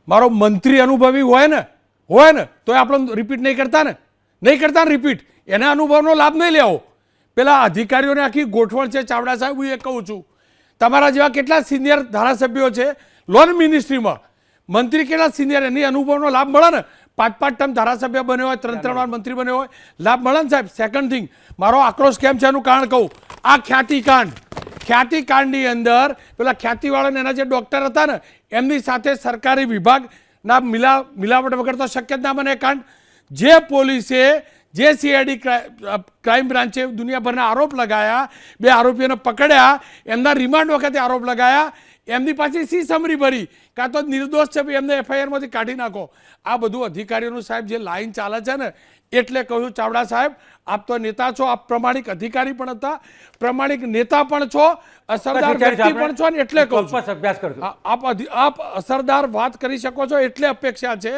મારો મંત્રી અનુભવી હોય ને તો આપણે રિપીટ નહીં કરતા ને રિપીટ. એના અનુભવનો લાભ નહીં લેવો. પેલા અધિકારીઓને આખી ગોઠવણ છે ચાવડા સાહેબ. હું એ કહું છું, તમારા જેવા કેટલા સિનિયર ધારાસભ્યો છે લોન મિનિસ્ટ્રીમાં, મંત્રી કેટલા સિનિયર, એની અનુભવનો લાભ મળે ને. 5-5 ટર્મ ધારાસભ્ય બન્યો હોય, 3-3 વાર મંત્રી બન્યો હોય, લાભ મળે ને સાહેબ. સેકન્ડ થિંગ, મારો આક્રોશ કેમ છે એનું કારણ કહું. આ ખ્યાતિકાંડની અંદર પેલા ખ્યાતિવાળાને એના જે ડૉક્ટર હતા ને એમની સાથે સરકારી વિભાગના મિલાવટ વગર તો શક્ય જ ના બને કાંડ. જે પોલીસે જે CID ક્રાઇમ બ્રાન્ચે દુનિયાભરના આરોપ લગાયા, 2 આરોપીઓને પકડ્યા, એમના રિમાન્ડ વખતે આરોપ લગાયા, એમની પાસે સી સમરી ભરી, કાં તો નિર્દોષ છે એમને FIRમાંથી કાઢી નાખો. આ બધું અધિકારીઓનું સાહેબ જે લાઈન ચાલે છે ને, એટલે કહ્યું ચાવડા સાહેબ, આપ તો નેતા છો, આપ પ્રમાણિક અધિકારી પણ હતા, પ્રમાણિક નેતા પણ છો, અસરદાર વ્યક્તિ પણ છો, ને એટલે કહું છું અભ્યાસ કરજો. આપ અસરદાર વાત કરી શકો છો એટલે અપેક્ષા છે.